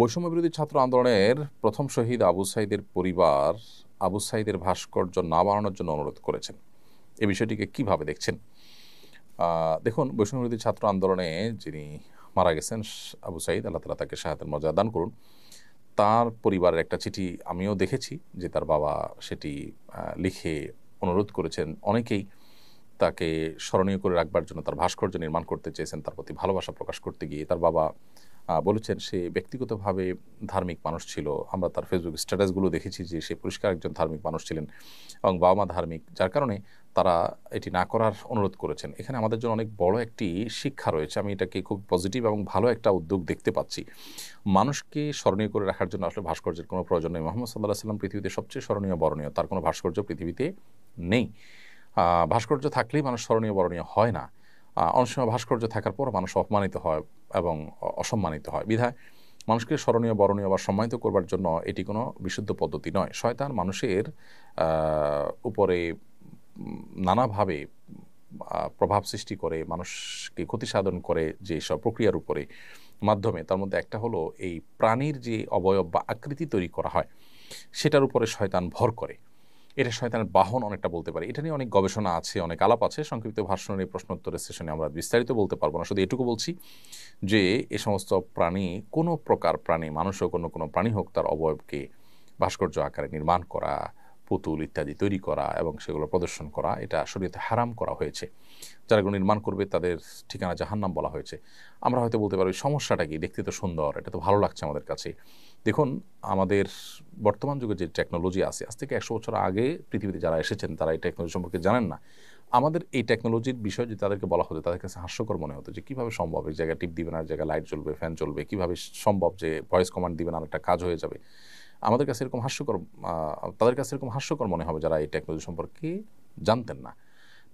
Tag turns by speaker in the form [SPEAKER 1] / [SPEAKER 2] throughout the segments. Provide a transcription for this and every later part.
[SPEAKER 1] বৈষম্য বিরোধী ছাত্র আন্দোলনের প্রথম শহীদ আবু সাঈদের পরিবার আবু সাঈদের ভাস্কর্য না বানানোর জন্য অনুরোধ করেছেন। এই বিষয়টিকে কিভাবে দেখছেন? দেখুন, বৈষম্য বিরোধী ছাত্র আন্দোলনে যিনি মারা গেছেন আবু সাঈদ, আল্লাহ তাআলা তাকে শাহাদাতের মর্যাদা দান করুন। তার পরিবারের একটা চিঠি আমিও দেখেছি যে তার বাবা সেটি লিখে অনুরোধ করেছেন। অনেকেই তাকে স্মরণীয় করে রাখবার জন্য তার ভাস্কর্য নির্মাণ করতে চেয়েছেন, তার প্রতি ভালোবাসা প্রকাশ করতে গিয়ে। তার বাবা বলেছেন সে ব্যক্তিগতভাবে ধার্মিক মানুষ ছিল। আমরা তার ফেসবুক স্ট্যাটাসগুলো দেখেছি যে সে পরিষ্কার একজন ধার্মিক মানুষ ছিলেন এবং বাবা-মা ধার্মিক। যার কারণে তারা এটি না করার অনুরোধ করেছেন। এখানে আমাদের জন্য অনেক বড় একটি শিক্ষা রয়েছে। আমি এটাকে খুব পজিটিভ এবং ভালো একটা উদ্যোগ দেখতে পাচ্ছি। মানুষকে স্মরণীয় করে রাখার জন্য আসলে ভাস্কর্যের কোনো প্রয়োজন নেই। মুহাম্মদ সাল্লাল্লাহু আলাইহি ওয়াসাল্লাম পৃথিবীতে সবচেয়ে স্মরণীয় বরণীয়। তার কোনো ভাস্কর্য পৃথিবীতে নেই। ভাস্কর্য থাকলেই মানুষ স্মরণীয় বরণীয় হয় না। অনেক সময় ভাস্কর্য থাকার পর মানুষ অপমানিত হয় এবং অসম্মানিত হয়। বিধায় মানুষকে স্মরণীয় বরণীয় বা সম্মানিত করবার জন্য এটি কোনো বিশুদ্ধ পদ্ধতি নয়। শয়তান মানুষের উপরে নানাভাবে প্রভাব সৃষ্টি করে, মানুষকে ক্ষতি সাধন করে যেসব প্রক্রিয়ার উপরে মাধ্যমে, তার মধ্যে একটা হলো এই প্রাণীর যে অবয়ব বা আকৃতি তৈরি করা হয় সেটার উপরে শয়তান ভর করে। এটা শয়তানের বাহন অনেকটা বলতে পারি। এটা নিয়ে অনেক গবেষণা আছে, অনেক আলাপ আছে। সংক্ষিপ্ত ভাষণের এই প্রশ্নোত্তরের সেশনে আমরা বিস্তারিত বলতে পারবো না। শুধু এটুকু বলছি যে এ সমস্ত প্রাণী, কোনো প্রকার প্রাণী, মানুষ হোক অন্য কোনো প্রাণী হোক, তার অবয়বকে ভাস্কর্য আকারে নির্মাণ করা, পুতুল ইত্যাদি তৈরি করা এবং সেগুলো প্রদর্শন করা, এটা শরীয়তে হারাম করা হয়েছে। যারা এগুলো নির্মাণ করবে তাদের ঠিকানা জাহান্নাম বলা হয়েছে। আমরা হয়তো বলতে পারি সমস্যাটা কি? দেখতে তো সুন্দর, এটা তো ভালো লাগছে আমাদের কাছে। দেখুন, আমাদের বর্তমান যুগে যে টেকনোলজি আছে, আজ থেকে ১০০ বছর আগে পৃথিবীতে যারা এসেছেন তারা এই টেকনোলজি সম্পর্কে জানেন না। আমাদের এই টেকনোলজির বিষয় যদি তাদেরকে বলা হতো, তাদের কাছে হাস্যকর মনে হতো যে কীভাবে সম্ভব? এক জায়গায় টিপ দিবেন, আর জায়গায় লাইট জ্বলবে, ফ্যান চলবে। কীভাবে সম্ভব যে ভয়েস কমান্ড দিবেন আর একটা কাজ হয়ে যাবে? আমাদের কাছে এরকম হাস্যকর, তাদের কাছে এরকম হাস্যকর মনে হবে যারা এই টেকনোলজি সম্পর্কে জানতেন না।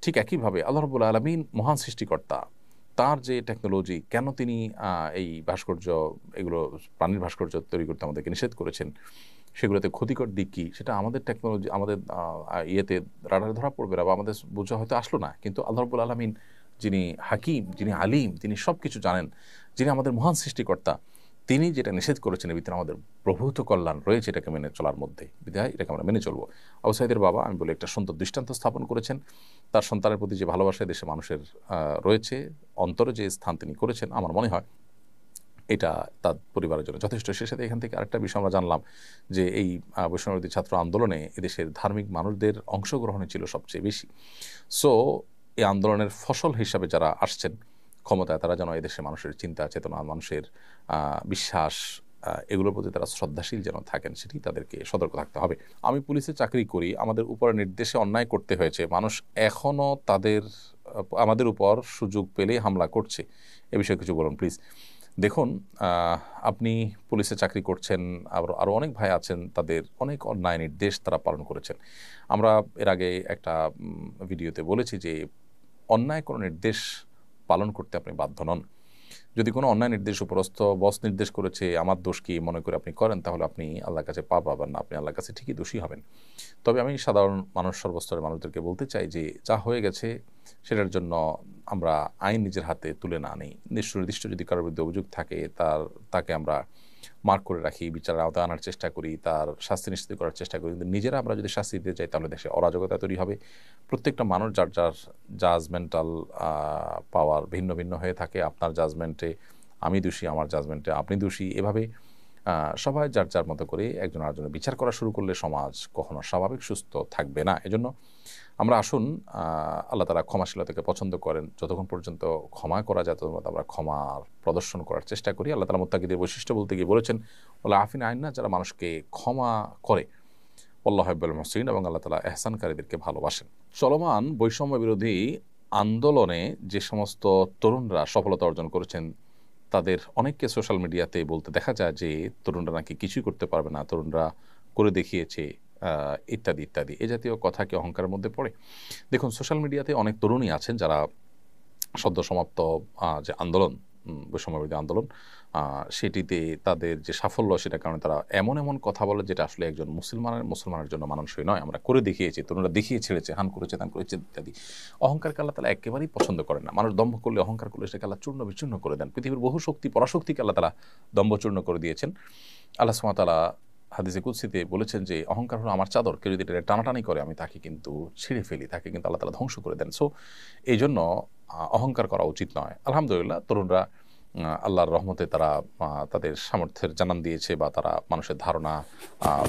[SPEAKER 1] ঠিক একইভাবে আল্লাহ রাব্বুল আলামিন মহান সৃষ্টিকর্তা। তার যে টেকনোলজি, কেন তিনি এই ভাস্কর্য, এগুলো প্রাণীর ভাস্কর্য তৈরি করতে আমাদেরকে নিষেধ করেছেন, সেগুলোতে ক্ষতিকর দিক কী, সেটা আমাদের টেকনোলজি, আমাদের রাডারে ধরা পড়বে না বা আমাদের বোঝা হয়তো আসলো না। কিন্তু আল্লাহ রাব্বুল আলামিন যিনি হাকিম, যিনি আলিম, তিনি সব কিছু জানেন, যিনি আমাদের মহান সৃষ্টিকর্তা, তিনি যেটা নিষেধ করেছেন এর ভিতরে আমাদের প্রভূত কল্যাণ রয়েছে এটাকে মেনে চলার মধ্যে। বিধায় এটাকে আমরা মেনে চলবো। আবু সাঈদের বাবা, আমি বলি, একটা সুন্দর দৃষ্টান্ত স্থাপন করেছেন। তার সন্তানের প্রতি যে ভালোবাসা দেশের মানুষের রয়েছে, অন্তরে যে স্থান তিনি করেছেন, আমার মনে হয় এটা তার পরিবারের জন্য যথেষ্ট। সে সাথে এখান থেকে আরেকটা বিষয় আমরা জানলাম যে এই বৈষম্যবিরোধী ছাত্র আন্দোলনে এদেশের ধার্মিক মানুষদের অংশগ্রহণই ছিল সবচেয়ে বেশি। সো এই আন্দোলনের ফসল হিসাবে যারা আসছেন ক্ষমতায়, তারা যেন এদেশের মানুষের চিন্তা চেতনা, মানুষের বিশ্বাস, এগুলোর প্রতি তারা শ্রদ্ধাশীল যেন থাকেন, সেটি তাদেরকে সতর্ক থাকতে হবে। আমি পুলিশে চাকরি করি, আমাদের উপর নির্দেশে অন্যায় করতে হয়েছে, মানুষ এখনও আমাদের উপর সুযোগ পেলেই হামলা করছে। এ বিষয়ে কিছু বলুন প্লিজ। দেখুন, আপনি পুলিশে চাকরি করছেন, আরও অনেক ভাই আছেন, তাদের অনেক অন্যায় নির্দেশ তারা পালন করেছেন। আমরা এর আগে একটা ভিডিওতে বলেছি যে অন্যায় কোনো নির্দেশ পালন করতে আপনি বাধ্য নন। যদি কোনো অন্যায় নির্দেশ উপরস্থ বস নির্দেশ করেছে, আমার দোষ কি মনে করে আপনি করেন, তাহলে আপনি আল্লাহর কাছে পাবেন না, আপনি আল্লাহর কাছে ঠিকই দোষী হবেন। তবে আমি সাধারণ মানুষ, সর্বস্তরের মানুষদেরকে বলতে চাই যে যা হয়ে গেছে সেটার জন্য আমরা আইন নিজের হাতে তুলে না নিই। নির্দিষ্ট যদি কারোর বিরুদ্ধে অভিযোগ থাকে, তাকে আমরা মার্ক করে রাখি, বিচারের আওতায় আনার চেষ্টা করি, তার শাস্তি নিশ্চিত করার চেষ্টা করি। কিন্তু নিজেরা আমরা যদি শাস্তি দিতে চাই, তাহলে দেশে অরাজকতা তৈরি হবে। প্রত্যেকটা মানুষ যার যার জাজমেন্টাল পাওয়ার ভিন্ন ভিন্ন হয়ে থাকে। আপনার জাজমেন্টে আমি দোষী, আমার জাজমেন্টে আপনি দোষী। এভাবে সবাই যার যার মতো করে একজন আরেকজনের বিচার করা শুরু করলে সমাজ কখনো স্বাভাবিক সুস্থ থাকবে না। এজন্য আমরা আসুন, আল্লাহ তাআলা ক্ষমাশীলতাকে পছন্দ করেন। যতক্ষণ পর্যন্ত ক্ষমা করা যায় ততক্ষণ আমরা ক্ষমার প্রদর্শন করার চেষ্টা করি। আল্লাহ তাআলা মুত্তাকিদের বৈশিষ্ট্য বলতে গিয়ে বলেছেন, ওয়ালা আফিনা আননা, যারা মানুষকে ক্ষমা করে, আল্লাহু হিব্বুল মুহসিনিন, এবং আল্লাহ তাআলা ইহসানকারীদেরকে ভালোবাসেন। চলমান বৈষম্য বিরোধী আন্দোলনে যে সমস্ত তরুণরা সফলতা অর্জন করেছেন, তাদের অনেককে সোশ্যাল মিডিয়াতে বলতে দেখা যায় যে তরুণরা নাকি কিছুই করতে পারবে না, তরুণরা করে দেখিয়েছে, ইত্যাদি ইত্যাদি। এ জাতীয় কথা কি অহংকারের মধ্যে পড়ে? দেখুন, সোশ্যাল মিডিয়াতে অনেক তরুণই আছেন যারা সদ্য সমাপ্ত যে আন্দোলন বৈষম্যবিরোধী আন্দোলন, সেটিতে তাদের যে সাফল্য সেটার কারণে তারা এমন এমন কথা বলে যেটা আসলে একজন মুসলমানের জন্য মানানসই নয়। আমরা করে দেখিয়েছি, তরুণরা দেখিয়ে ছেড়েছে, হান করেছে, তান করেছে ইত্যাদি। অহংকারকে আল্লাহ তাআলা একেবারেই পছন্দ করেন না। মানুষ দম্ভ করলে, অহংকার করলে সেটাকে আল্লাহ চূর্ণ বিচূর্ণ করে দেন। পৃথিবীর বহু শক্তি পরাশক্তিকে আল্লাহ তাআলা দম্ভচূর্ণ করে দিয়েছেন। আল্লাহ সুবহানাহু ওয়া তাআলা হাদিসে কুদসিতে বলেছেন যে অহংকার হলো আমার চাদর, কেউ যদি এটা টানাটানি করে আমি তাকে কিন্তু ছিঁড়ে ফেলি, তাকে কিন্তু আল্লাহ তাআলা ধ্বংস করে দেন। সো এই জন্য অহংকার করা উচিত নয়। আলহামদুলিল্লাহ তরুণরা আল্লাহর রহমতে তারা তাদের সামর্থ্যের জানান দিয়েছে, বা তারা মানুষের ধারণা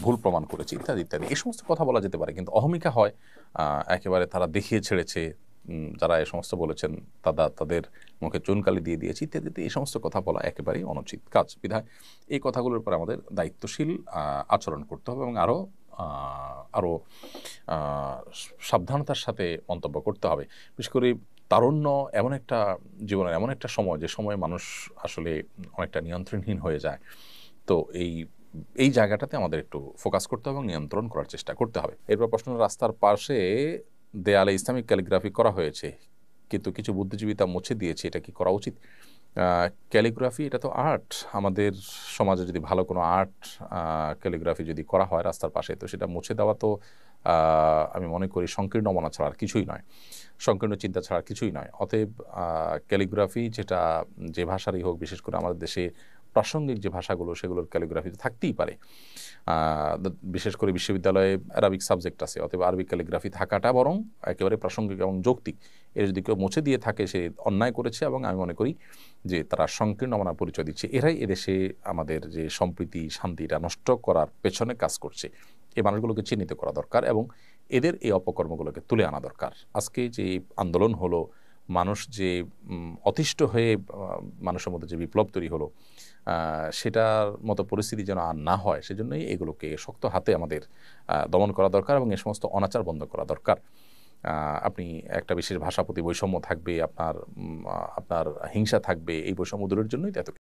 [SPEAKER 1] ভুল প্রমাণ করেছে ইত্যাদি ইত্যাদি। এই সমস্ত কথা বলা যেতে পারে, কিন্তু অহমিকা হয় একেবারে তারা দেখিয়ে ছেড়েছে, যারা এই সমস্ত বলেছেন তাদের মুখে চুনকালি দিয়ে দিয়েছে ইত্যাদি। এই সমস্ত কথা বলা একেবারেই অনুচিত কাজ। বিধায় এই কথাগুলোর উপর আমাদের দায়িত্বশীল আচরণ করতে হবে এবং আরও সাবধানতার সাথে মন্তব্য করতে হবে। বিশেষ করে তারুণ্য এমন একটা জীবনের এমন একটা সময়, যে সময় মানুষ আসলে অনেকটা নিয়ন্ত্রণহীন হয়ে যায়। তো এই জায়গাটাতে আমাদের একটু ফোকাস করতে হবে এবং নিয়ন্ত্রণ করার চেষ্টা করতে হবে। এরপর প্রশ্ন, রাস্তার পাশে দেয়ালে ইসলামিক ক্যালিগ্রাফি করা হয়েছে, কিন্তু কিছু বুদ্ধিজীবী তা মুছে দিয়েছে, এটা কি করা উচিত? ক্যালিগ্রাফি এটা তো আর্ট। আমাদের সমাজে যদি ভালো কোনো আর্ট ক্যালিগ্রাফি যদি করা হয় রাস্তার পাশে, তো সেটা মুছে দেওয়া তো আমি মনে করি সংকীর্ণ মনা ছাড়া আর কিছুই নয়, সংকীর্ণ চিন্তা ছাড়া কিছুই নয়। অতএব ক্যালিগ্রাফি যে ভাষারই হোক, বিশেষ করে আমাদের দেশে প্রাসঙ্গিক যে ভাষাগুলো সেগুলোর ক্যালিগ্রাফি তো থাকতেই পারে। বিশেষ করে বিশ্ববিদ্যালয়ে অ্যারাবিক সাবজেক্ট আছে, অতএব আরবিক ক্যালিগ্রাফি থাকাটা বরং একেবারে প্রাসঙ্গিক এবং যৌক্তিক। এর যদি কেউ মুছে দিয়ে থাকে সে অন্যায় করেছে, এবং আমি মনে করি যে তারা সংকীর্ণ মনার পরিচয় দিচ্ছে। এরাই এদেশে আমাদের যে সম্প্রীতি শান্তিটা নষ্ট করার পেছনে কাজ করছে। এই মানুষগুলোকে চিহ্নিত করা দরকার এবং এদের এই অপকর্মগুলোকে তুলে আনা দরকার। আজকে যে আন্দোলন হলো, মানুষ যে অতিষ্ঠ হয়ে মানুষের মধ্যে যে বিপ্লব তৈরি হলো, সেটার মতো পরিস্থিতি যেন আর না হয়, সেজন্যই এগুলোকে শক্ত হাতে আমাদের দমন করা দরকার এবং এই সমস্ত অনাচার বন্ধ করা দরকার। আপনি একটা বিশেষ ভাষা প্রতি বৈষম্য থাকবে, আপনার হিংসা থাকবে, এই বৈষম্য দূরের জন্যই এত